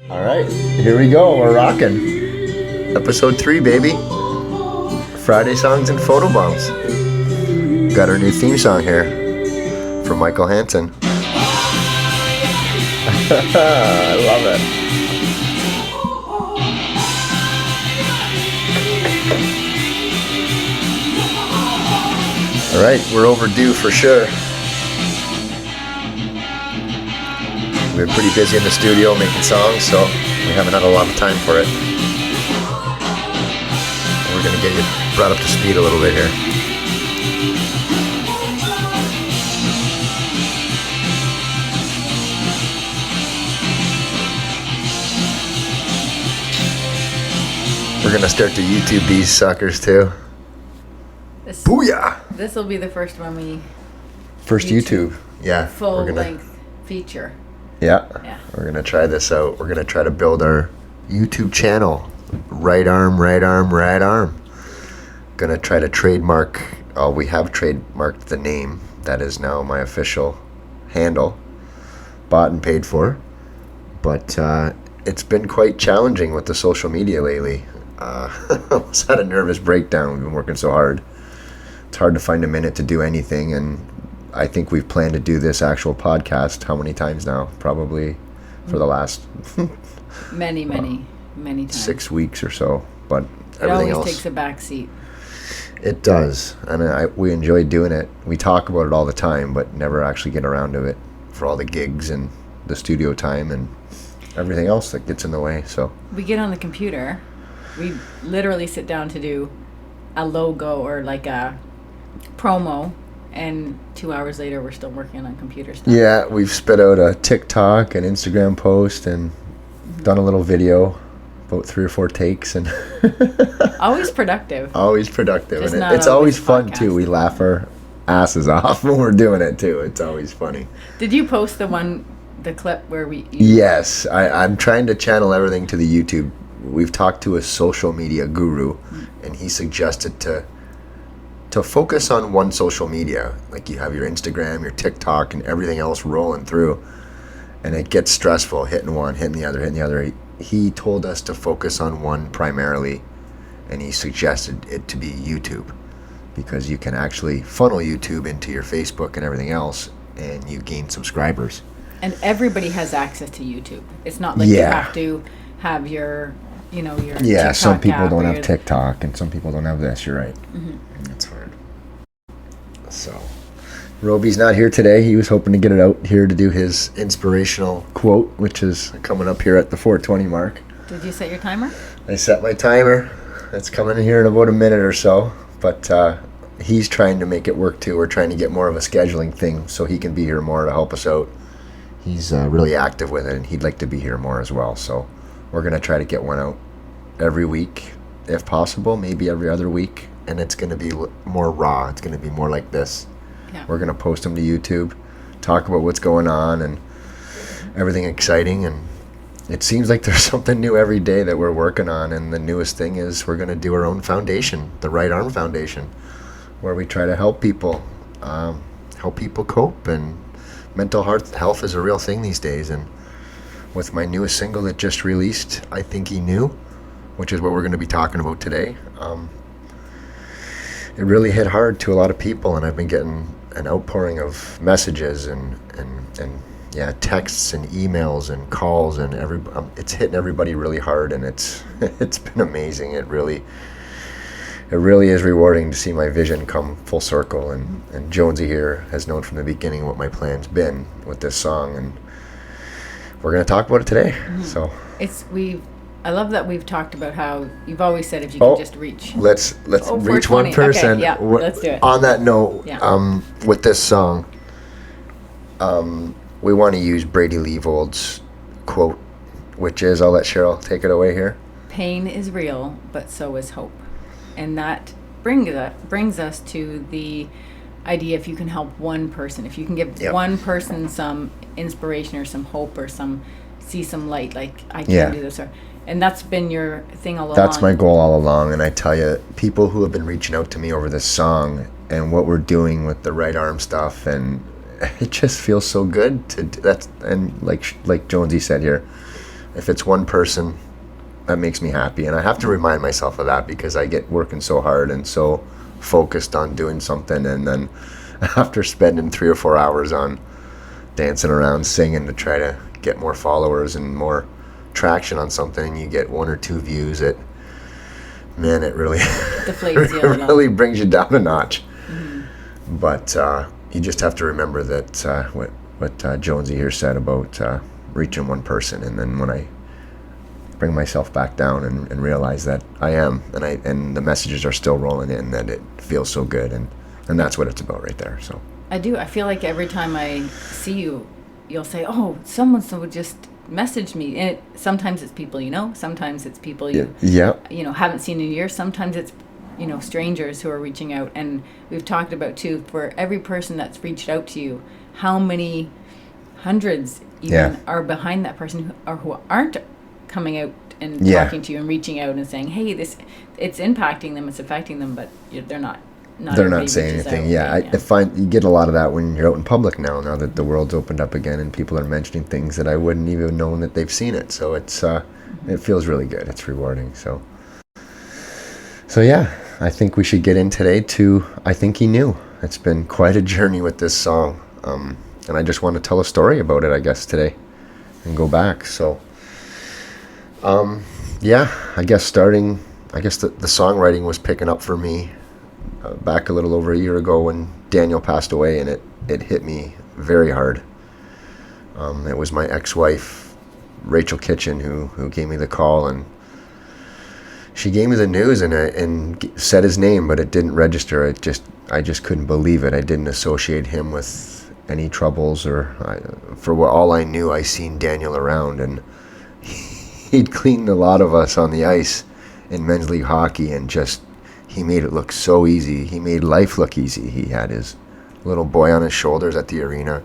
All right, here we go. We're rocking. Episode 3, baby. Friday songs and photo bombs. Got our new theme song here from Michael Hansen. I love it. All right, we're overdue for sure. We've been pretty busy in the studio making songs, so we haven't had a lot of time for it. We're going to get you brought up to speed a little bit here. We're going to start to YouTube these suckers too. Booyah! This will be the first one we... First YouTube. Yeah. Full-length feature. Yeah. Yeah. We're going to try this out. We're going to try to build our YouTube channel. Right arm, right arm, right arm. Going to try to trademark. Oh, we have trademarked the name. That is now my official handle. Bought and paid for. But it's been quite challenging with the social media lately. I almost had a nervous breakdown. We've been working so hard. It's hard to find a minute to do anything, and I think we've planned to do this actual podcast how many times now? Probably for the last many times. 6 weeks or so. But it everything always else takes a back seat. It does, and we enjoy doing it. We talk about it all the time, but never actually get around to it for all the gigs and the studio time and everything else that gets in the way. So we get on the computer. We literally sit down to do a logo or like a promo, and 2 hours later we're still working on computer stuff. Yeah, we've spit out a TikTok and Instagram post and done a little video, about 3 or 4 takes, and always productive. Always productive. Just And not it's always always fun too. We laugh our asses off when we're doing it too. It's always funny. Did you post the clip where we... Yes, I'm trying to channel everything to the YouTube. We've talked to a social media guru, and he suggested to focus on one social media. Like you have your Instagram, your TikTok, and everything else rolling through, and it gets stressful hitting one, hitting the other. He told us to focus on one primarily, and he suggested it to be YouTube, because you can actually funnel YouTube into your Facebook and everything else, and you gain subscribers. And everybody has access to YouTube. It's not like you have to have your TikTok some people app don't or have TikTok, and some people don't have this. You're right. That's hard. So, Roby's not here today. He was hoping to get it out here to do his inspirational quote, which is coming up here at the 4:20 mark. Did you set your timer? I set my timer. It's coming in here in about a minute or so, but he's trying to make it work too. We're trying to get more of a scheduling thing so he can be here more to help us out. He's really active with it, and he'd like to be here more as well. So we're going to try to get one out every week, if possible, maybe every other week. And it's going to be more raw. It's going to be more like this. Yeah. We're going to post them to YouTube, talk about what's going on and everything exciting. And it seems like there's something new every day that we're working on. And the newest thing is we're going to do our own foundation, the Right Arm Foundation, where we try to help people cope. And mental health is a real thing these days. And with my newest single that just released, I Think He Knew, which is what we're going to be talking about today, it really hit hard to a lot of people, and I've been getting an outpouring of messages and texts and emails and calls, and it's hitting everybody really hard, and it's been amazing. It really is rewarding to see my vision come full circle, and Jonesy here has known from the beginning what my plan's been with this song, and we're going to talk about it today. So I love that we've talked about how you've always said if you can just reach. Let's reach one person. Okay, yeah, let's do it. On that note, Yeah. With this song, we want to use Brady Leavold's quote, which is, I'll let Cheryl take it away here. Pain is real, but so is hope. And that brings us to the idea, if you can help one person, if you can give one person some inspiration or some hope or see some light, like I can do this, and that's been your thing all along. That's my goal all along, and I tell you, people who have been reaching out to me over this song and what we're doing with the right arm stuff, and it just feels so good to do that. And like Jonesy said here, if it's one person, that makes me happy. And I have to remind myself of that because I get working so hard and so focused on doing something, and then after spending 3 or 4 hours on dancing around singing to try to get more followers and more traction on something, you get 1 or 2 views, it really Deflates you a it little. really brings you down a notch. But you just have to remember that what Jonesy here said about reaching one person, and then when I bring myself back down and realize that I am, and the messages are still rolling in, that it feels so good, and that's what it's about right there. So I do. I feel like every time I see you, you'll say, "Oh, someone so just message me." And sometimes it's people you know, sometimes it's people you haven't seen in years. Sometimes it's strangers who are reaching out. And we've talked about too, for every person that's reached out to you, how many hundreds even are behind that person who aren't coming out and talking to you and reaching out and saying, "Hey, it's impacting them, it's affecting them," but they're not. They're not saying anything. I find you get a lot of that when you're out in public now that the world's opened up again and people are mentioning things that I wouldn't even have known that they've seen it. So it's it feels really good. It's rewarding. So yeah, I think we should get in today to I Think He Knew. It's been quite a journey with this song, and I just want to tell a story about it, I guess, today, and go back. So I guess the songwriting was picking up for me back a little over a year ago when Daniel passed away, and it hit me very hard. It was my ex-wife, Rachel Kitchen, who gave me the call, and she gave me the news and said his name, but it didn't register. I just couldn't believe it. I didn't associate him with any troubles, for all I knew, I seen Daniel around, and he'd cleaned a lot of us on the ice in men's league hockey, and he made it look so easy. He made life look easy. He had his little boy on his shoulders at the arena.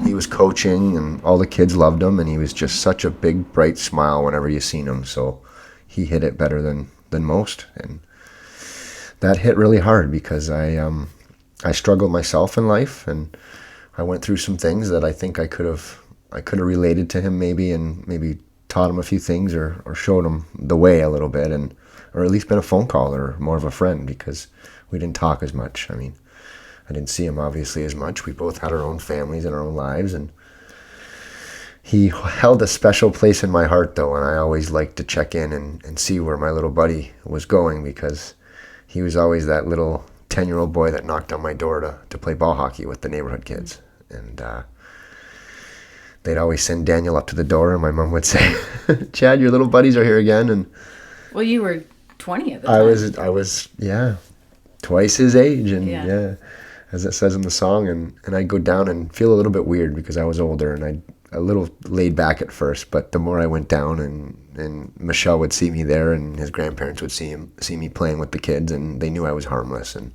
He was coaching, and all the kids loved him, and he was just such a big, bright smile whenever you seen him. So he hit it better than most, and that hit really hard because I struggled myself in life, and I went through some things that I think I could have related to him maybe, and maybe taught him a few things or showed him the way a little bit, or at least been a phone call or more of a friend, because we didn't talk as much. I mean, I didn't see him obviously as much. We both had our own families and our own lives, and he held a special place in my heart though, and I always liked to check in and see where my little buddy was going, because he was always that little 10-year-old boy that knocked on my door to play ball hockey with the neighborhood kids. And they'd always send Daniel up to the door, and my mom would say, "Chad, your little buddies are here again." And well, you were 20 at the time. I was twice his age, and as it says in the song, and I'd go down and feel a little bit weird because I was older, and I'd a little laid back at first, but the more I went down, and Michelle would see me there, and his grandparents would see me playing with the kids, and they knew I was harmless, and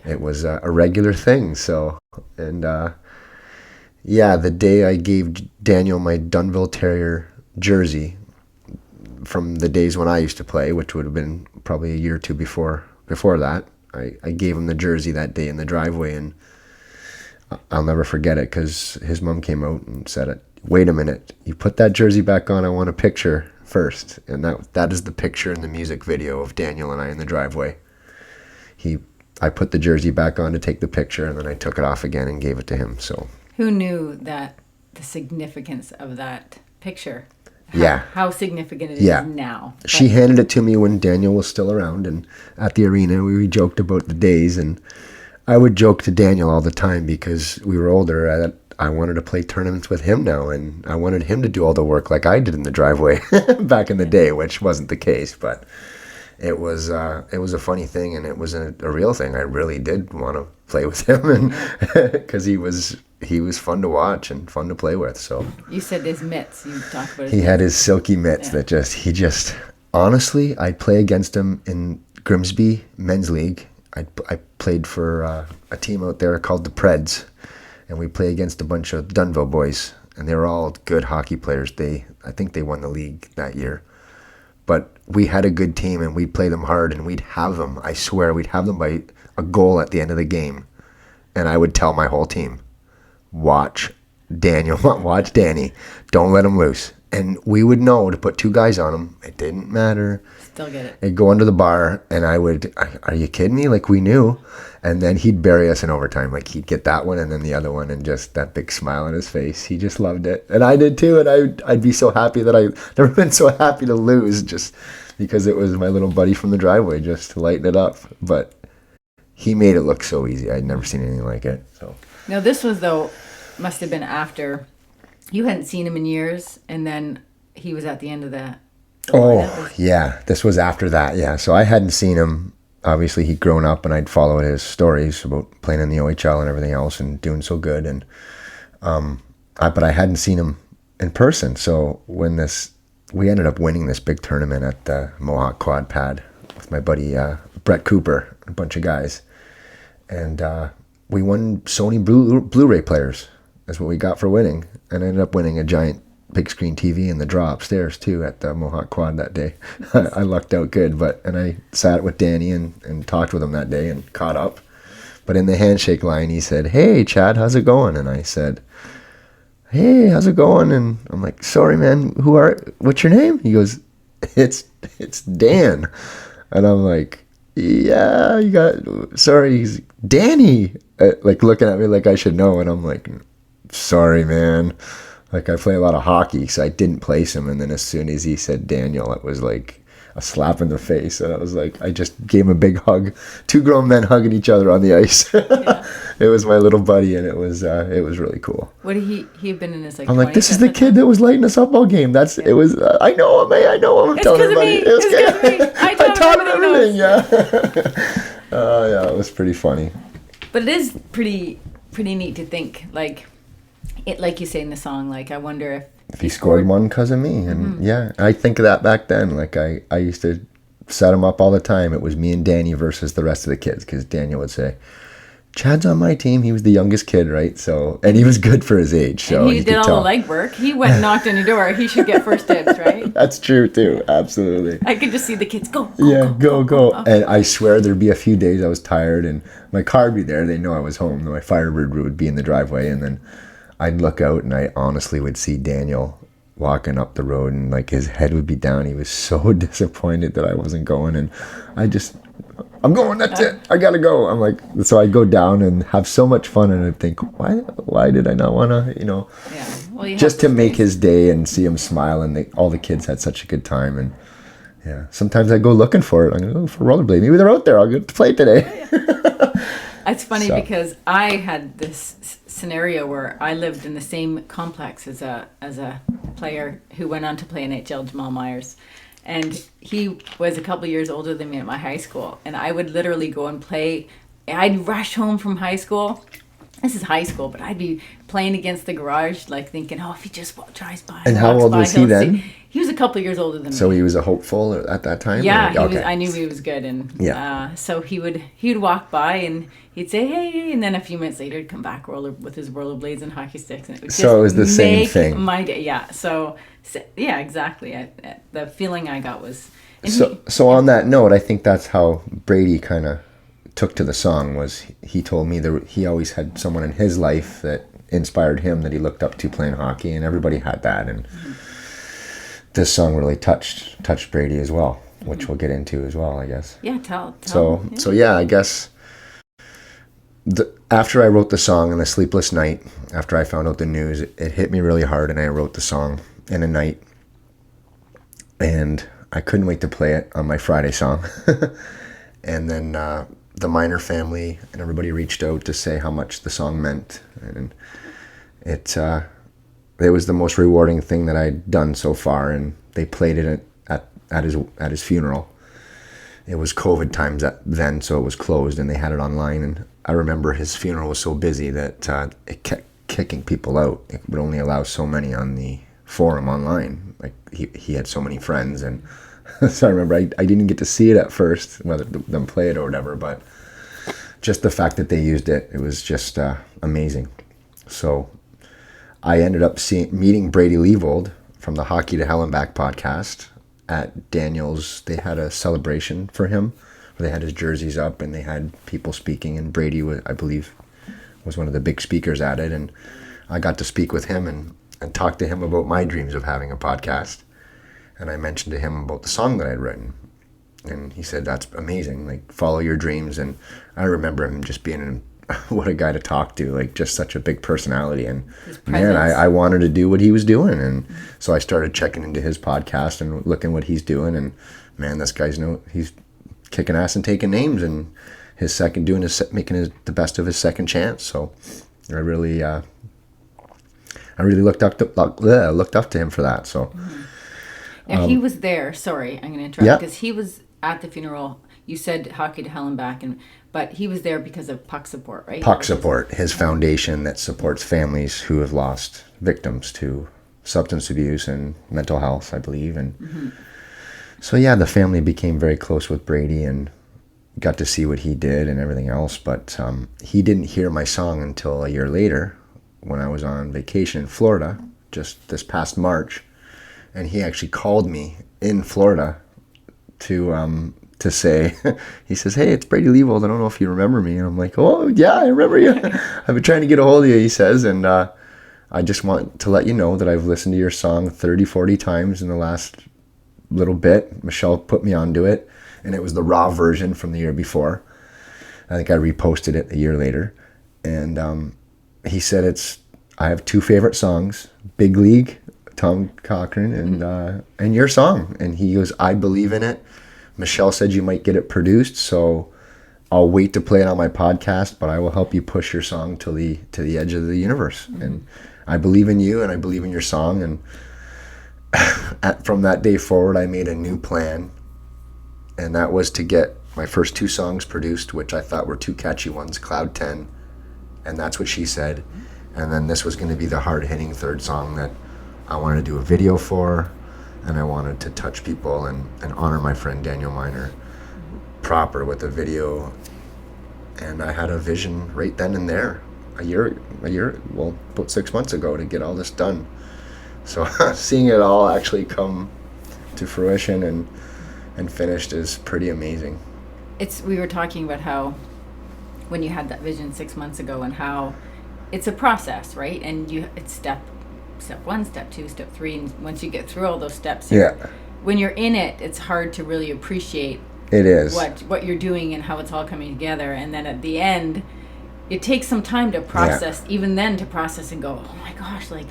it was a regular thing. So, and the day I gave Daniel my Dunville Terrier jersey from the days when I used to play, which would have been probably a year or two before that, I gave him the jersey that day in the driveway, and I'll never forget it because his mom came out and said, "Wait a minute, you put that jersey back on, I want a picture first." And that is the picture in the music video of Daniel and I in the driveway. I put the jersey back on to take the picture, and then I took it off again and gave it to him. So who knew that the significance of that picture? How significant it is now. She handed it to me when Daniel was still around, and at the arena we joked about the days, and I would joke to Daniel all the time because we were older. I wanted to play tournaments with him now, and I wanted him to do all the work like I did in the driveway back in the day, which wasn't the case, but it was a funny thing, and it was a real thing. I really did want to play with him, and because he was fun to watch and fun to play with. So you said his mitts. You talked about his he had his silky mitts that just honestly, I'd play against him in Grimsby Men's League. I played for a team out there called the Preds, and we play against a bunch of Dunville boys, and they were all good hockey players. I think they won the league that year. But we had a good team, and we'd play them hard, and we'd have them, I swear, we'd have them by a goal at the end of the game. And I would tell my whole team, watch Daniel, watch Danny, don't let him loose. And we would know to put 2 guys on him. It didn't matter. Still get it. It'd go under the bar, and are you kidding me? Like, we knew. And then he'd bury us in overtime. Like, he'd get that one and then the other one, and just that big smile on his face. He just loved it. And I did too. And I'd be so happy that I've never been so happy to lose, just because it was my little buddy from the driveway, just to lighten it up. But he made it look so easy. I'd never seen anything like it. So Now, this was, though, must have been after you hadn't seen him in years, and then he was at the end of that. Oh, yeah. This was after that, yeah. So I hadn't seen him. Obviously, he'd grown up, and I'd followed his stories about playing in the OHL and everything else and doing so good. And but I hadn't seen him in person. So when we ended up winning this big tournament at the Mohawk Quad Pad with my buddy Brett Cooper, a bunch of guys. And we won Sony Blu-ray players. That's what we got for winning. And I ended up winning a giant big screen TV in the draw upstairs too at the Mohawk Quad that day. I lucked out good, and I sat with Danny and talked with him that day and caught up. But in the handshake line, he said, "Hey, Chad, how's it going?" And I said, "Hey, how's it going?" And I'm like, "Sorry, man, what's your name?" He goes, It's Dan." And I'm like, "Yeah, sorry, he's Danny." Like looking at me like I should know. And I'm like, "Sorry, man. Like, I play a lot of hockey, so I didn't place him." And then as soon as he said Daniel, it was like a slap in the face. And I was like, I just gave him a big hug. 2 grown men hugging each other on the ice. Yeah. It was my little buddy, and it was really cool. What did he had been in his, like, I'm like, this is the kid that was late in the softball game. It was, I know him, I know him. I'm telling everybody. It's because of me. I taught him everything, yeah. Oh, yeah, it was pretty funny. But it is pretty neat to think, like you say in the song, like, I wonder if he scored one because of me. And yeah, I think of that back then. Like, I used to set him up all the time. It was me and Danny versus the rest of the kids, because Daniel would say, "Chad's on my team." He was the youngest kid, right? So, and he was good for his age. So and he did all the legwork. He went and knocked on your door. He should get first dibs, right? That's true too. Absolutely. I could just see the kids go. Go. And I swear there'd be a few days I was tired, and my car would be there. They know I was home. My Firebird would be in the driveway, and then I'd look out, and I honestly would see Daniel walking up the road, and like his head would be down. He was so disappointed that I wasn't going, and I'm going, that's it, I gotta go. I'm like, so I'd go down and have so much fun, and I'd think, why did I not want to, yeah. Well, just to make his day and see him smile, and all the kids had such a good time. And yeah, sometimes I go looking for it. I'm going to go for rollerblade. Maybe they're out there. I'll get to play today. It's funny because I had this scenario where I lived in the same complex as a player who went on to play in NHL, Jamal Myers. And he was a couple years older than me at my high school. And I would literally go and play. I'd rush home from high school. This is high school, but I'd be playing against the garage, like thinking, if he just drives by. And how old was he then? He was a couple years older than me. So he was a hopeful at that time? Yeah, I knew he was good. And so he would walk by and he'd say, "Hey," and then a few minutes later he'd come back with his rollerblades and hockey sticks. And it was the same thing. My day, yeah. So yeah, exactly. The feeling I got was... So on that note, I think that's how Brady kind of took to the song. Was he told me that he always had someone in his life that inspired him, that he looked up to playing hockey, and everybody had that. And this song really touched Brady as well, which we'll get into as well, I guess. Yeah, tell. So yeah, I guess after I wrote the song on a sleepless night, after I found out the news, it hit me really hard, and I wrote the song in a night, and I couldn't wait to play it on my Friday song. And then the Minor family and everybody reached out to say how much the song meant, and it was the most rewarding thing that I'd done so far. And they played it at his funeral. It was COVID times then, so it was closed, and they had it online. And I remember his funeral was so busy that it kept kicking people out. It would only allow so many on the forum online. Like he had so many friends, and so I remember I didn't get to see it at first, whether them play it or whatever, but just the fact that they used it was just amazing. So I ended up meeting Brady Leavold from the Hockey to Hell and Back podcast at Daniel's. They had a celebration for him where they had his jerseys up and they had people speaking, and Brady, I believe, was one of the big speakers at it, and I got to speak with him, and and talked to him about my dreams of having a podcast. And I mentioned to him about the song that I'd written. And he said, that's amazing. Like, follow your dreams. And I remember him just being what a guy to talk to, like just such a big personality. And man, I wanted to do what he was doing. And so I started checking into his podcast and looking what he's doing. And man, this guy's he's kicking ass and taking names, and making the best of his second chance. So I really looked up to him for that. So now he was there. Sorry, I'm going to interrupt, because he was at the funeral. You said Hockey to Hell and Back, but he was there because of Puck Support, right? Puck Support, his foundation that supports families who have lost victims to substance abuse and mental health, I believe. And so yeah, the family became very close with Brady and got to see what he did and everything else. But he didn't hear my song until a year later, when I was on vacation in Florida, just this past March. And he actually called me in Florida to say, he says, hey, it's Brady Leibold. I don't know if you remember me. And I'm like, oh, yeah, I remember you. I've been trying to get a hold of you, he says. And I just want to let you know that I've listened to your song 30, 40 times in the last little bit. Michelle put me onto it, and it was the raw version from the year before. I think I reposted it a year later. And he said, I have two favorite songs, Big League, Tom Cochrane, and your song. And he goes, I believe in it. Michelle said you might get it produced, so I'll wait to play it on my podcast, but I will help you push your song to the edge of the universe. And I believe in you, and I believe in your song. And from that day forward, I made a new plan, and that was to get my first two songs produced, which I thought were two catchy ones, Cloud 10, and That's What She Said. And then this was going to be the hard-hitting third song that I wanted to do a video for, and I wanted to touch people and honor my friend Daniel Miner proper with a video. And I had a vision right then and there, about 6 months ago, to get all this done. So seeing it all actually come to fruition and finished is pretty amazing. We were talking about how when you had that vision 6 months ago, and how it's a process, right? And it's step 1, step 2, step 3, and once you get through all those steps, when you're in it, it's hard to really appreciate what you're doing and how it's all coming together. And then at the end, it takes some time to process, even then to process and go, oh my gosh, like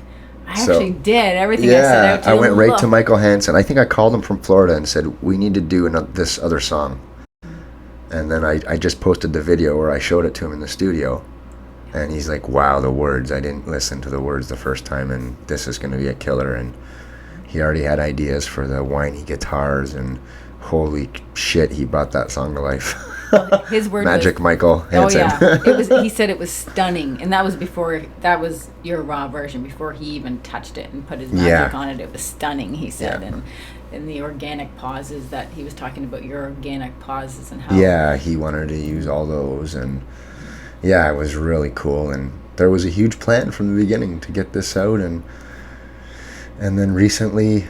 I actually did everything I set out to. I went right to Michael Hansen. I think I called him from Florida and said, we need to do this other song. And then I just posted the video where I showed it to him in the studio. And he's like, wow, the words. I didn't listen to the words the first time, and this is going to be a killer. And he already had ideas for the whiny guitars, and holy shit, he brought that song to life. His word Magic Michael Hansen. Oh, yeah. He said it was stunning. And that was your raw version, before he even touched it and put his magic on it. It was stunning, he said. Yeah. And the organic pauses that he was talking about, your organic pauses and how... Yeah, he wanted to use all those, and... yeah, it was really cool, and there was a huge plan from the beginning to get this out, and then recently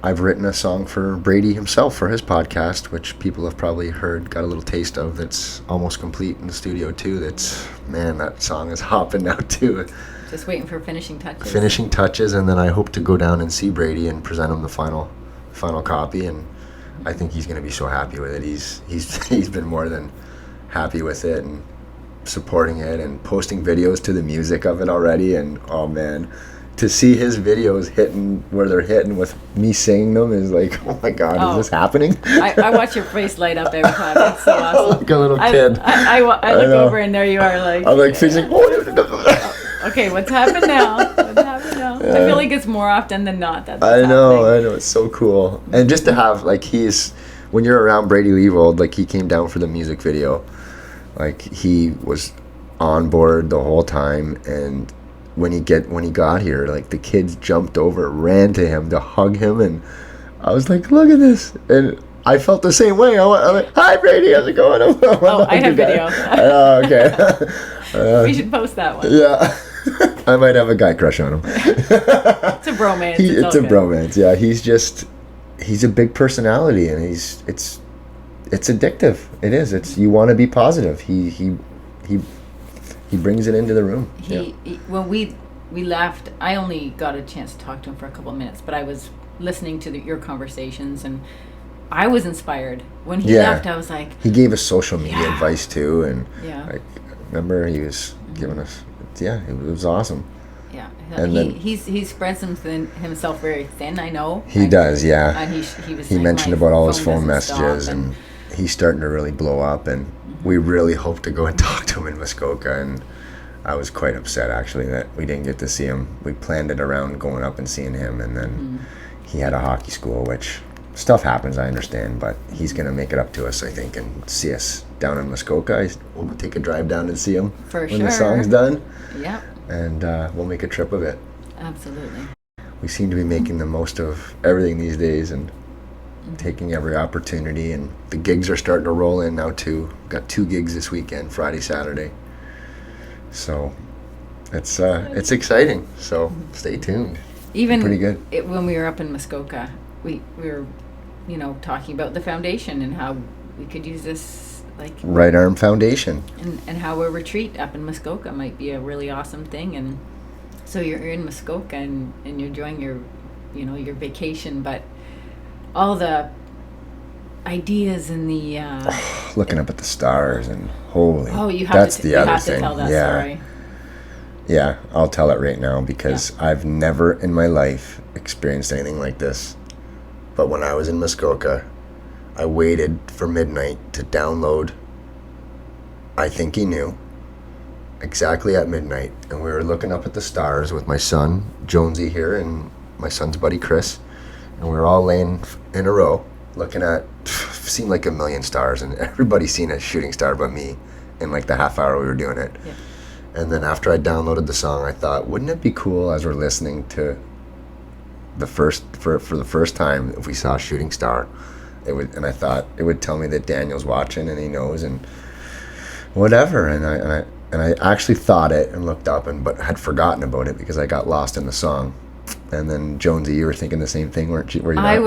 I've written a song for Brady himself for his podcast, which people have probably got a little taste of. That's almost complete in the studio too. That song is hopping now too. Just waiting for finishing touches. Finishing touches, and then I hope to go down and see Brady and present him the final copy, and I think he's going to be so happy with it. He's been more than happy with it, and supporting it and posting videos to the music of it already. And oh man, to see his videos hitting where they're hitting with me singing them is like, oh my god, is this happening? I watch your face light up every time. It's so awesome. Like a little kid. I look over and there you are, like I'm like fixing. Okay, what's happened now? Yeah. I feel like it's more often than not that. I know. It's so cool. And just to have when you're around Brady Leibold, like he came down for the music video. Like he was on board the whole time, and when he got here, like the kids jumped over, ran to him to hug him, and I was like, "Look at this!" And I felt the same way. I'm like, "Hi, Brady, how's it going?" I have video. Oh, okay. We should post that one. Yeah, I might have a guy crush on him. It's a bromance. It's a bromance. Yeah, he's a big personality, and it's addictive. It is. You want to be positive. He brings it into the room. When we left. I only got a chance to talk to him for a couple of minutes, but I was listening to your conversations, and I was inspired. When he left, I was like... He gave us social media advice, too, and yeah. remember, he was giving us... Yeah, it was awesome. Yeah, and he spreads himself very thin, I know. He does, yeah. And he mentioned about all his phone messages, and he's starting to really blow up, and we really hope to go and talk to him in Muskoka, and I was quite upset, actually, that we didn't get to see him. We planned it around going up and seeing him, and then he had a hockey school, which stuff happens, I understand, but he's going to make it up to us, I think, and see us down in Muskoka. We'll take a drive down and see him when the song's done. Yeah. And we'll make a trip of it. Absolutely. We seem to be making the most of everything these days and taking every opportunity, and the gigs are starting to roll in now too. Got 2 gigs this weekend, Friday, Saturday. So it's exciting. So stay tuned. Even pretty good. When we were up in Muskoka, we were, talking about the foundation and how we could use this Right Arm Foundation, and how a retreat up in Muskoka might be a really awesome thing. And so you're in Muskoka and you're enjoying your your vacation, but all the ideas and the looking up at the stars and holy, you have that's to, the you other have thing. To tell that story. Yeah, I'll tell it right now because I've never in my life experienced anything like this. But when I was in Muskoka, I waited for midnight to download I Think He Knew, exactly at midnight. And we were looking up at the stars with my son, Jonesy here, and my son's buddy, Chris. And we were all laying in a row, looking at, seemed like a million stars. And everybody seen a shooting star but me in like the half hour we were doing it. Yeah. And then after I downloaded the song, I thought, wouldn't it be cool as we're listening to for the first time if we saw a shooting star? And I thought it would tell me that Daniel's watching and he knows and whatever. And I actually thought it and looked up but had forgotten about it because I got lost in the song. And then Jonesy, you were thinking the same thing, weren't you? Were you I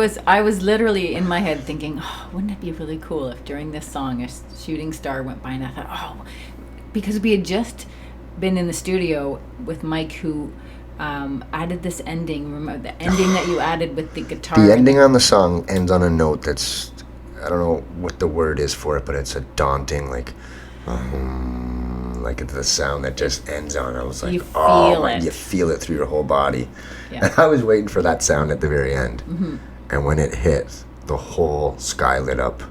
was literally in my head thinking, wouldn't it be really cool if during this song a shooting star went by? And I thought, because we had just been in the studio with Mike, who added this ending. Remember the ending that you added with the guitar? The ending on the song ends on a note that's, I don't know what the word is for it, but it's a daunting, like the sound that just ends on. I was like, you feel it through your whole body. Yeah. And I was waiting for that sound at the very end. Mm-hmm. And when it hit, the whole sky lit up,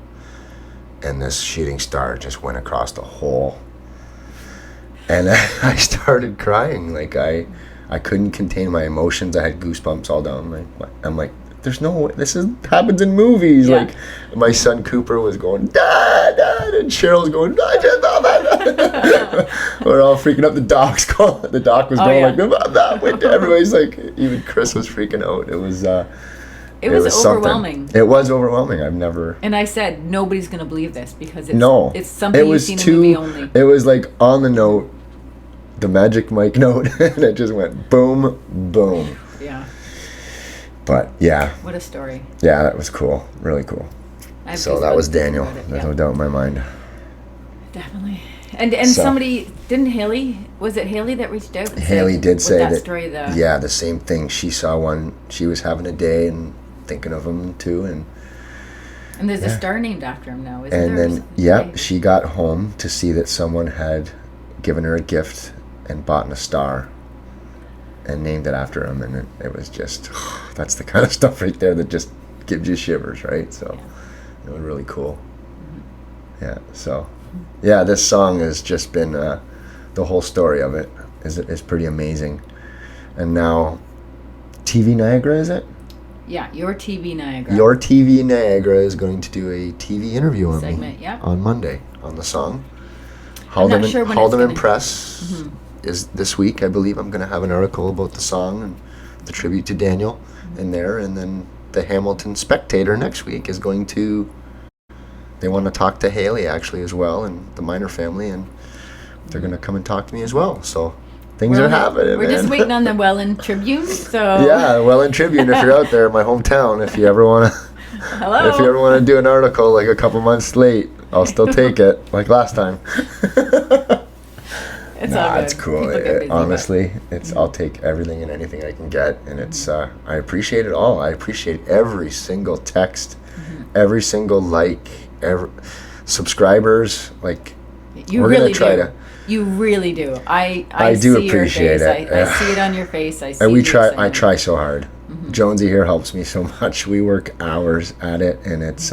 and this shooting star just went across the whole. And I started crying, like I couldn't contain my emotions. I had goosebumps all down. I'm like, there's no way. Happens in movies. Yeah. Like, my son Cooper was going, Dad, Dad, and Cheryl's going, Dad. We're all freaking out. The doc was going like, everybody's like, even Chris was freaking out. It was overwhelming. It was overwhelming. I've never. And I said, nobody's going to believe this because it's something you've seen in the movie only. It was like on the note, the Magic Mike note, and it just went boom, boom. Yeah. But yeah. What a story. Yeah, that was cool. Really cool. So that was Daniel. There's no doubt in my mind. Definitely. And somebody, didn't Haley, was it Haley that reached out? Haley did say that story, the same thing. She saw one. She was having a day and thinking of him too, and there's a star named after him now, isn't there? And then she got home to see that someone had given her a gift and bought a star and named it after him, and it was just, that's the kind of stuff right there that just gives you shivers, right? So it was really cool. Mm-hmm. Yeah, so this song has just been the whole story of it is pretty amazing. And now TV Niagara, is it? Yeah, Your TV Niagara. Your TV Niagara is going to do a TV interview on segment, on Monday on the song. Haldeman Press is this week, I believe. I'm going to have an article about the song and the tribute to Daniel in there. And then the Hamilton Spectator next week is going to... They want to talk to Haley, actually, as well, and the Minor family. And they're going to come and talk to me as well. So things are happening, We're just waiting on the Welland Tribune, so... Yeah, Welland Tribune, if you're out there, my hometown, if you ever want to... Hello. If you ever want to do an article like a couple months late, I'll still take it, like last time. It's Nah, all good. it's cool. People get busy, but- Honestly, I'll take everything and anything I can get, and it's I appreciate it all. I appreciate every single text, every single like, every subscribers. Like, You we're really gonna try do. to. You really do. I do see appreciate your face. it. I see it on your face. I see And we the try. I excitement. try so hard. Jonesy here helps me so much. We work hours at it, and it's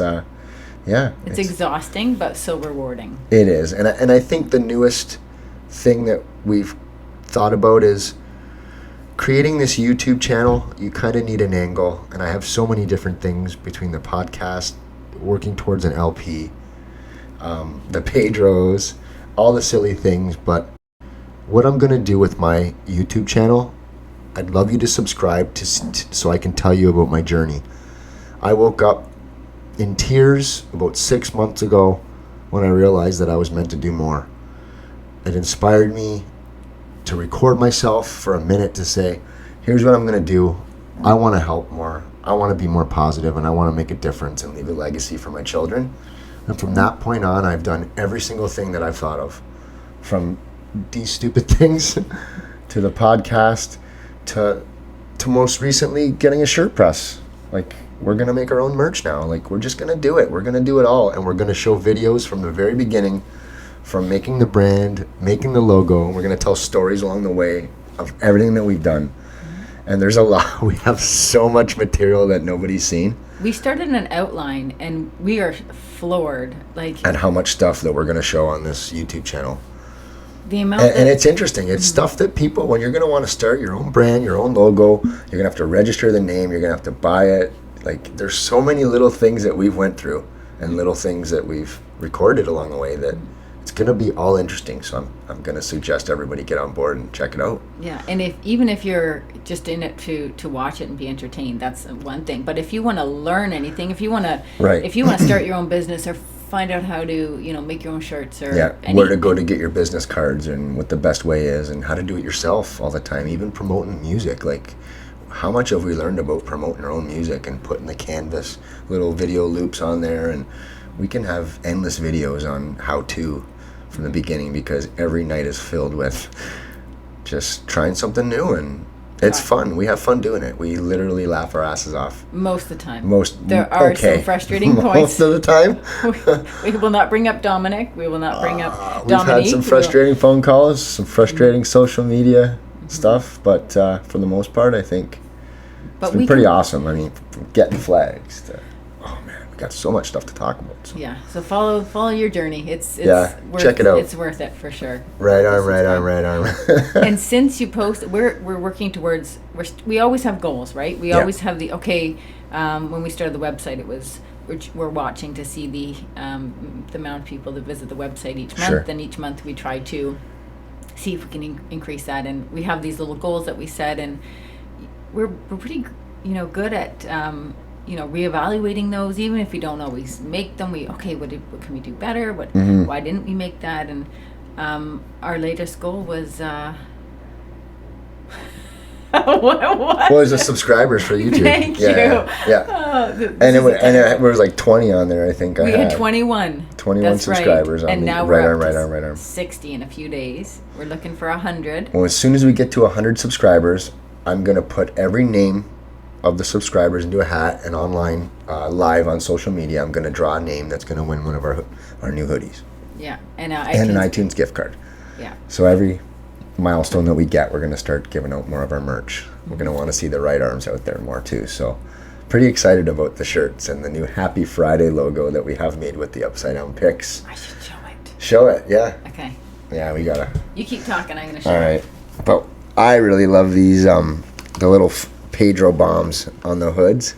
It's exhausting, but so rewarding. It is, and I think the newest thing that we've thought about is creating this YouTube channel. You kind of need an angle, and I have so many different things between the podcast, working towards an LP, the Pedros, all the silly things. But what I'm gonna do with my YouTube channel, I'd love you to subscribe so I can tell you about my journey. I woke up in tears about 6 months ago when I realized that I was meant to do more. It inspired me to record myself for a minute to say, here's what I'm going to do. I want to help more. I want to be more positive, and I want to make a difference and leave a legacy for my children. And from that point on, I've done every single thing that I've thought of, from these stupid things to the podcast to most recently getting a shirt press. Like, we're going to make our own merch now. Like, we're just going to do it. We're going to do it all. And we're going to show videos from the very beginning, from making the brand, making the logo. We're going to tell stories along the way of everything that we've done. And there's a lot. We have so much material that nobody's seen. We started an outline, and we are floored. Like, And how much stuff that we're going to show on this YouTube channel. the amount And it's interesting. It's stuff that people, when you're going to want to start your own brand, your own logo, you're going to have to register the name, you're going to have to buy it. Like, there's so many little things that we've went through and little things that we've recorded along the way that it's going to be all interesting. So I'm going to suggest everybody get on board and check it out. Yeah, and even if you're just in it to watch it and be entertained, that's one thing. But if you want to learn anything, if you want to Right. if you want to start your own business or find out how to make your own shirts or Where to go to get your business cards and what the best way is and how to do it yourself all the time, even promoting music. Like, how much have we learned about promoting our own music and putting the canvas little video loops on there? And we can have endless videos on how to from the beginning, because every night is filled with just trying something new, and it's fun. We have fun doing it. We literally laugh our asses off. most of the time. Most There are okay. some frustrating Most points. of the time. We will not bring up Dominic. We will not bring up We've Dominique. had some We will- frustrating phone calls, some frustrating social media stuff, but for the most part, I think But it's been we pretty can- awesome. I mean, from getting flags to, oh man, we got so much stuff to talk about. So. Yeah, so follow your journey. It's Yeah, worth, check it out. It's worth it for sure. Right arm, This is right arm, fun. right arm. And since you post, we're working towards. We always have goals, right? We Yeah. always have the when we started the website, it was we're watching to see the amount of people that visit the website each month, Sure. and each month we try to see if we can increase that. And we have these little goals that we set, and we're pretty good at reevaluating those, even if we don't always make them. What can we do better? Why didn't we make that? And our latest goal was what? Well, there's the subscribers for YouTube. Thank yeah, you. Yeah. Oh, And it was like 20 on there, I think. we had 21. 21 That's subscribers right. on And the now right we're arm, up right to arm, right arm. 60 in a few days. We're looking for 100. Well, as soon as we get to 100 subscribers, I'm going to put every name of the subscribers into a hat, and online, live on social media, I'm going to draw a name that's going to win one of our new hoodies. Yeah, And an iTunes gift card. Yeah. So every milestone that we get, we're going to start giving out more of our merch. We're going to want to see the right arms out there more too. So pretty excited about the shirts and the new Happy Friday logo that we have made with the upside down pics. I should show it. Show it, yeah. Okay. Yeah, we got to. You keep talking. I'm gonna show All it. right. But I really love these, the little Pedro bombs on the hoods.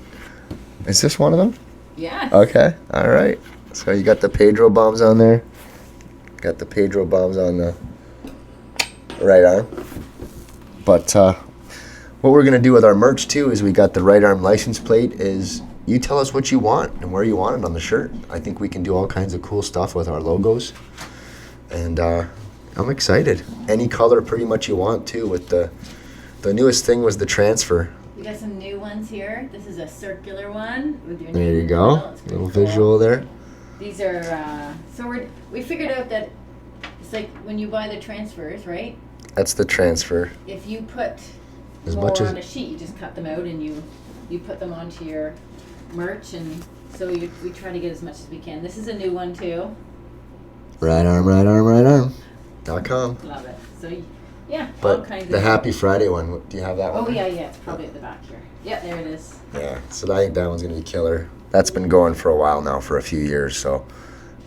Is this one of them? Yeah. Okay. All right. So you got the Pedro bombs on there. Got the Pedro bombs on the right arm. But what we're going to do with our merch too is we got the right arm license plate is you tell us what you want and where you want it on the shirt. I think we can do all kinds of cool stuff with our logos. And I'm excited. Any color pretty much you want too. With the newest thing was the transfer. We got some new ones here. This is a circular one with your There name you in the go. middle. It's pretty Little cool. visual there. These are we figured out that It's like when you buy the transfers, right? That's the transfer. If you put As more much as- on a sheet, you just cut them out and you put them onto your merch, and so we try to get as much as we can. This is a new one too. Right arm, right arm, right arm. .com. Love it. So yeah, all But kinds the of. Happy Friday one, do you have that one? Oh yeah, it's probably at the back here. Yeah, there it is. Yeah, so I think that one's going to be killer. That's been going for a while now, for a few years, so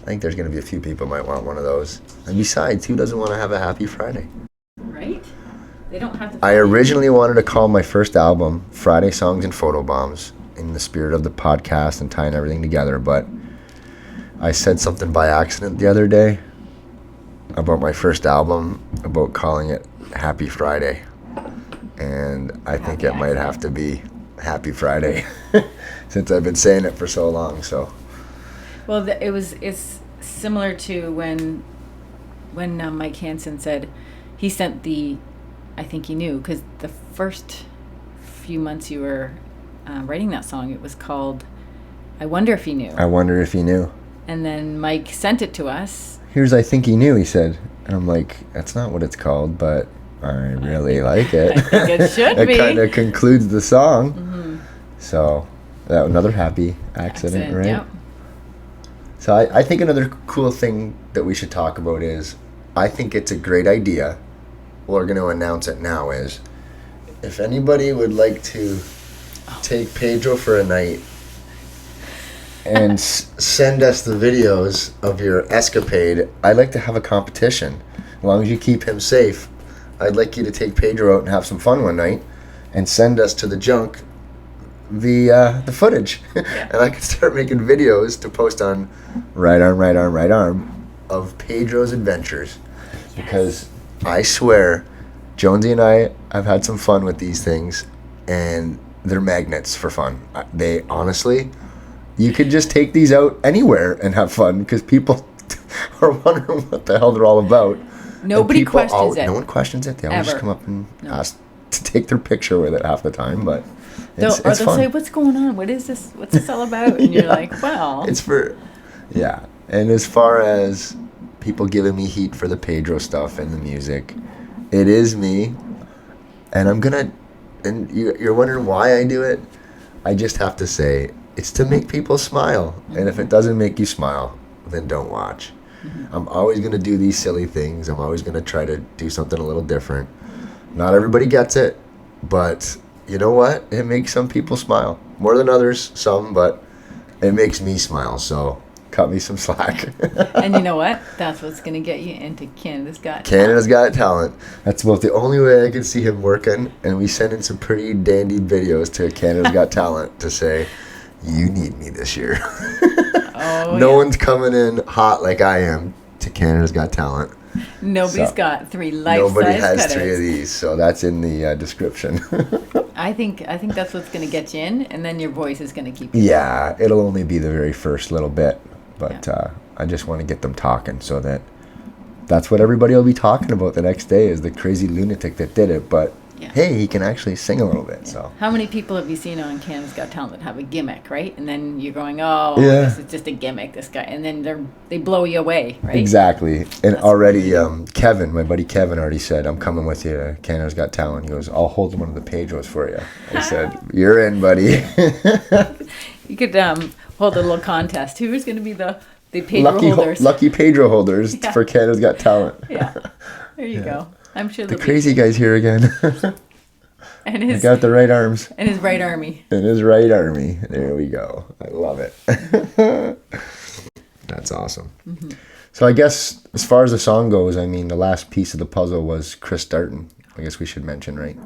I think there's going to be a few people might want one of those. And besides, who doesn't want to have a Happy Friday? Right? They don't have to. I originally wanted to call my first album Friday Songs and Photobombs in the spirit of the podcast and tying everything together, but I said something by accident the other day about my first album, about calling it Happy Friday. And I think it might have to be Happy Friday since I've been saying it for so long, so. Well, it's similar to when Mike Hansen said he sent I think he knew, because the first few months you were writing that song, it was called I Wonder If He Knew. I wonder if he knew. And then Mike sent it to us. Here's I think he knew, he said. And I'm like, that's not what it's called, but I really like it. I think it should be. It kind of concludes the song. Mm-hmm. So, another happy accident, right? Yep. So I think another cool thing that we should talk about is, I think it's a great idea. We're going to announce it now, is if anybody would like to take Pedro for a night and send us the videos of your escapade, I'd like to have a competition. As long as you keep him safe, I'd like you to take Pedro out and have some fun one night and send us to the junk the footage. And I could start making videos to post on Right Arm, Right Arm, Right Arm of Pedro's adventures. Yes. Because I swear, Jonesy and I have had some fun with these things, and they're magnets for fun. They honestly, you could just take these out anywhere and have fun, because people are wondering what the hell they're all about. Nobody questions it. No one questions it. They always Ever. just come up and ask to take their picture with it half the time, but They'll fun. say, "What's going on? What is this? What's this all about?" And you're like, "Well, it's for." Yeah, and as far as people giving me heat for the Pedro stuff and the music, it is me, and I'm gonna. And you're wondering why I do it. I just have to say, it's to make people smile, and if it doesn't make you smile, then don't watch. Mm-hmm. I'm always gonna do these silly things. I'm always gonna try to do something a little different. Not everybody gets it, but you know what? It makes some people smile. More than others, some, but it makes me smile, so cut me some slack. And you know what? That's what's going to get you into Canada's Got Talent. Canada's Got Talent. That's about the only way I can see him working, and we send in some pretty dandy videos to Canada's Got Talent to say, you need me this year. No one's coming in hot like I am to Canada's Got Talent. Nobody's got 3 life-size Nobody has cutters. 3 of these, so that's in the description. I think that's what's going to get you in, and then your voice is going to keep you. Yeah, it'll only be the very first little bit, but I just want to get them talking so that's what everybody will be talking about the next day, is the crazy lunatic that did it, but hey, he can actually sing a little bit. So how many people have you seen on Canada's Got Talent that have a gimmick, right? And then you're going, this is just a gimmick, this guy, and then they blow you away, right? Exactly. And already Kevin, my buddy Kevin, already said, I'm coming with you to Canada's Got Talent. He goes, I'll hold one of the Pedros for you. I said, you're in, buddy. You could hold a little contest. Who's going to be the Pedro holders? Lucky Pedro holders for Canada's Got Talent. Yeah. There you go. I'm sure the crazy guy's here again. And I got the right arms. And his right army. And his right army. There we go. I love it. That's awesome. Mm-hmm. So I guess as far as the song goes, I mean, the last piece of the puzzle was Chris Darton. I guess we should mention, right?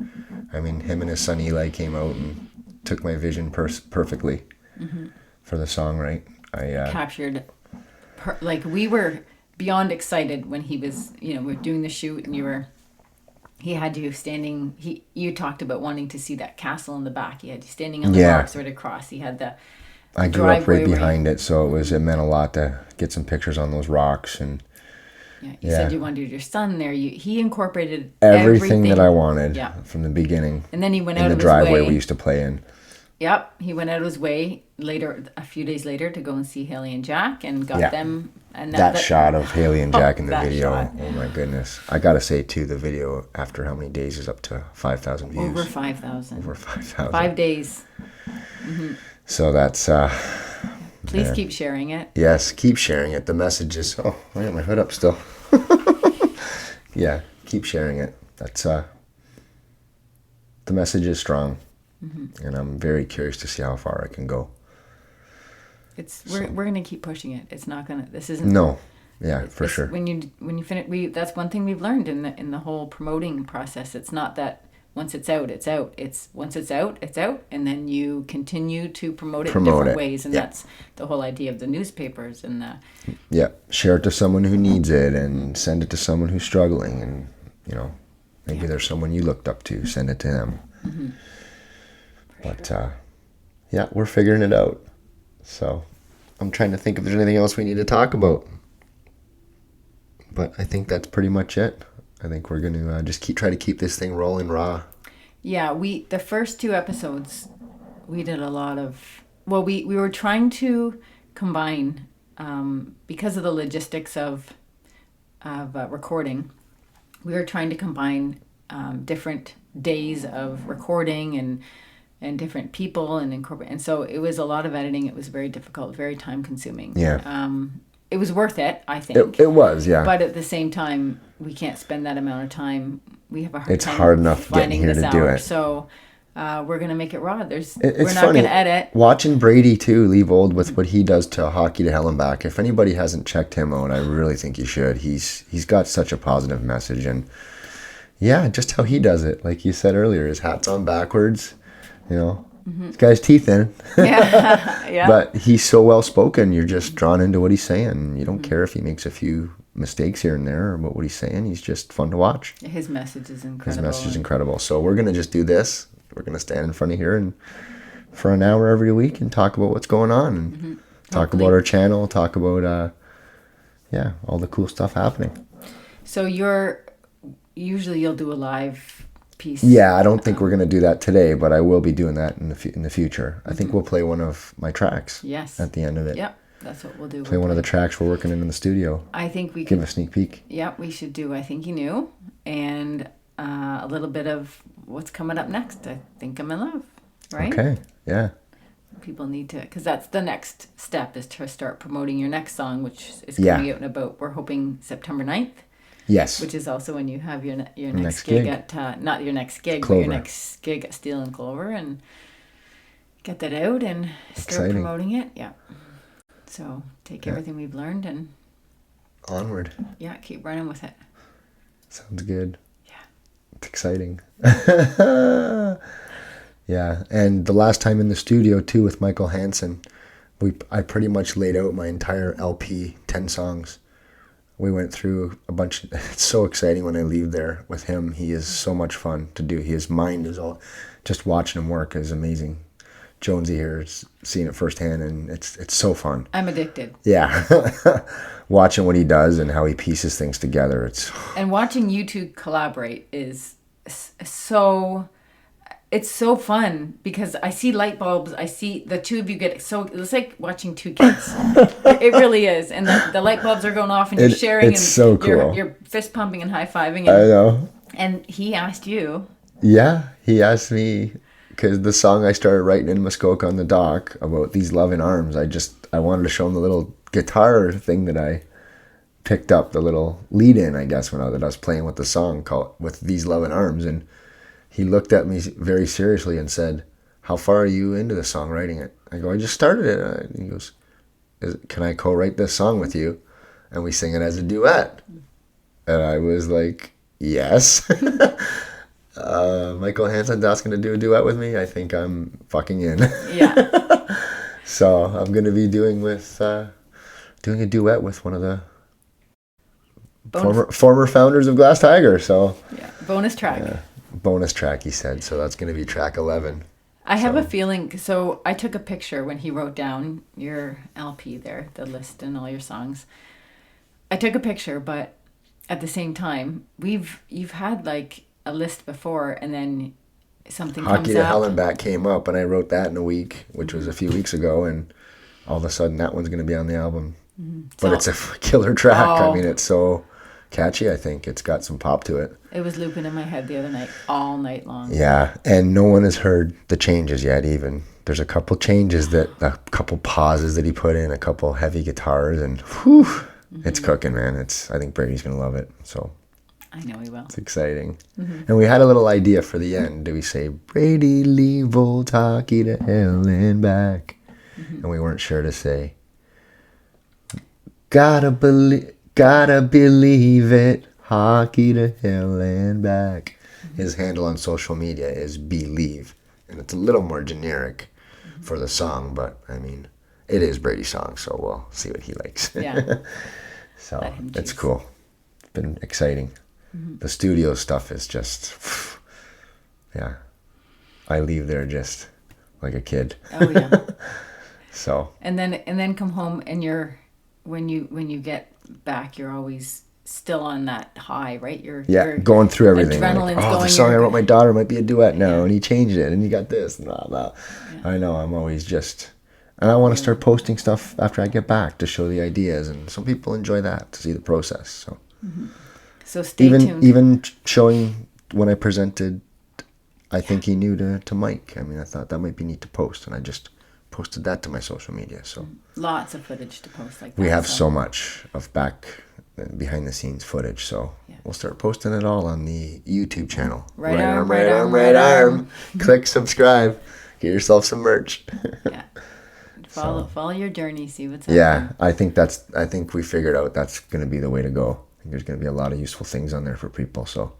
I mean, him and his son Eli came out and took my vision perfectly for the song, right? I captured, we were beyond excited when he was, we were doing the shoot, and he had you standing. You talked about wanting to see that castle in the back. He had you standing on the rocks right across. He had the. I grew up right behind it, so it meant a lot to get some pictures on those rocks. And you said you wanted your son there. He incorporated everything that I wanted from the beginning. And then he went out in of the his driveway way. we used to play in. Yep, he went out of his way later, a few days later, to go and see Haley and Jack, and got Yeah. them. And That shot of Haley and Jack in the that video. shot. Oh my goodness. I gotta say too, the video after how many days is up to 5,000 views. Over 5,000. Over 5,000. 5 days. So that's Please Yeah. keep sharing it. yes, keep sharing it. The message is I got my hood up still. Yeah, keep sharing it. That's the message is strong. And I'm very curious to see how far I can go. We're gonna keep pushing it. It's not gonna. This isn't. No. Yeah, for it's- sure. When you finish, that's one thing we've learned in the whole promoting process. It's not that once it's out, it's out. It's once it's out, and then you continue to promote it in different it. ways, and Yeah. that's the whole idea of the newspapers and the. Yeah, share it to someone who needs it and send it to someone who's struggling, and maybe there's someone you looked up to, send it to them. But yeah, we're figuring it out. So I'm trying to think if there's anything else we need to talk about. But I think that's pretty much it. I think we're going to just try to keep this thing rolling raw. Yeah, the first 2 episodes, we did a lot of. Well, we were trying to combine because of the logistics of recording. We were trying to combine different days of recording and different people and incorporate. And so it was a lot of editing. It was very difficult, very time consuming. Yeah. It was worth it, I think. It was, yeah. But at the same time, we can't spend that amount of time. We have a hard It's time hard enough getting finding here this to do hour. it. So we're gonna make it raw. It's we're not funny. gonna edit. Watching Brady too leave old with what he does to Hockey to Hell and Back. If anybody hasn't checked him out, I really think you should. He's got such a positive message, and yeah, just how he does it. Like you said earlier, his hat's on backwards. This guy's teeth in. Yeah, yeah. But he's so well spoken. You're just drawn into what he's saying. You don't care if he makes a few mistakes here and there about what he's saying. He's just fun to watch. His message is His incredible. message is incredible. So we're gonna just do this. We're gonna stand in front of here and for an hour every week and talk about what's going on and talk Hopefully. about our channel. Talk about all the cool stuff happening. So usually you'll do a live piece. Yeah, I don't think we're gonna do that today, but I will be doing that in the future. I think we'll play one of my tracks. Yes. At the end of it. Yep. That's what we'll do. Play one of the tracks we're working in the studio. I think we Give could. a sneak peek. Yeah, we should do I Think You Knew and a little bit of what's coming up next. I Think I'm in Love. Right? Okay. Yeah. People need to, because that's the next step, is to start promoting your next song, which is Yeah. coming out in about, we're hoping September 9th, Yes. which is also when you have your next Next gig gig. at, not your next gig, but Clover. your next gig at Steel and Clover, and get that out and start Exciting. promoting it. Yeah. So take everything we've learned and Onward. yeah, keep running with it. Sounds good. Yeah. It's exciting. Yeah, and the last time in the studio too with Michael Hansen, I pretty much laid out my entire LP, 10 songs. We went through a bunch. It's so exciting when I leave there with him. He is so much fun to do. His mind is all, just watching him work is amazing. Jonesy here is seeing it firsthand, and it's so fun. I'm addicted. Yeah, watching what he does and how he pieces things together. And watching you two collaborate is so, it's so fun because I see light bulbs. I see the two of you get so, it's like watching two kids. It really is. And the light bulbs are going off and you're sharing it's and so cool. you're fist pumping and high fiving. I know. And he asked you. Yeah, he asked me, because the song I started writing in Muskoka on the dock about These Loving Arms, I wanted to show him the little guitar thing that I picked up, the little lead in, I guess, that I was playing with the song called with These Loving Arms. And he looked at me very seriously and said, "How far are you into the song, writing it?" I go, "I just started it." And he goes, "Can I co-write this song with you? And we sing it as a duet?" And I was like, "Yes." Michael Hansen's asking to do a duet with me. I think I'm fucking in. Yeah. So I'm going to be doing a duet with one of the former founders of Glass Tiger. So Yeah. Bonus track. bonus track, he said. So that's going to be track 11. I have a feeling, so I took a picture when he wrote down your LP there, the list and all your songs. I took a picture, but at the same time, you've had like a list before, and then something Hockey comes to up. Hell and Back came up, and I wrote that in a week, which was a few weeks ago, and all of a sudden that one's going to be on the album. But So- it's a killer track. Oh. I mean, it's so catchy. I think it's got some pop to it. It was looping in my head the other night, all night long. Yeah, and no one has heard the changes yet. Even there's a couple changes a couple pauses that he put in, a couple heavy guitars, and whew, it's cooking, man. I think Brady's going to love it. So. I know he will. It's exciting. And we had a little idea for the end. Do we say, Brady, leave old hockey to hell and back? And we weren't sure to say, gotta believe it, hockey to hell and back. His handle on social media is Believe. And it's a little more generic for the song, but I mean, it is Brady's song, so we'll see what he likes. Yeah. So Let him it's choose. cool. It's been exciting. The studio stuff is just, yeah. I leave there just like a kid. Oh yeah. So And then come home and when you get back, you're always still on that high, right? You're going through everything. adrenaline's Like, the going, song I you're- wrote my daughter might be a duet now, Yeah. and he changed it, and you got this, and blah blah. I know. I'm always just, and I want to start posting stuff after I get back to show the ideas, and some people enjoy that to see the process. So So stay tuned. even showing when I presented, I think he knew to Mike. I mean, I thought that might be neat to post, and I just posted that to my social media. So Lots of footage to post like that. we have so much of behind the scenes footage, so Yeah. we'll start posting it all on the YouTube channel. Right arm, right arm, right arm. Click subscribe. Get yourself some merch. Yeah. Follow your journey, see what's Yeah, happening. I think we figured out that's going to be the way to go. I think there's going to be a lot of useful things on there for people. So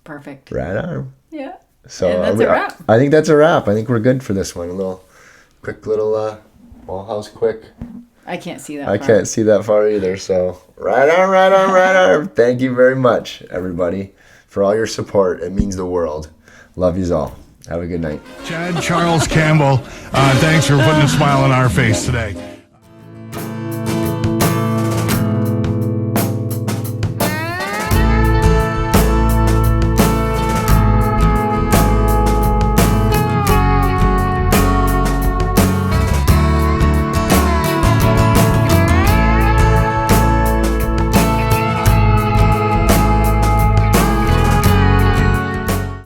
Perfect. right arm. Yeah. So And that's a wrap. I think that's a wrap. I think we're good for this one. A little quick little Wallhouse quick. I can't see that. I far. can't see that far either. So right arm, right arm, right arm. Thank you very much, everybody, for all your support. It means the world. Love yous all. Have a good night. Chad Charles Campbell, thanks for putting a smile on our face today.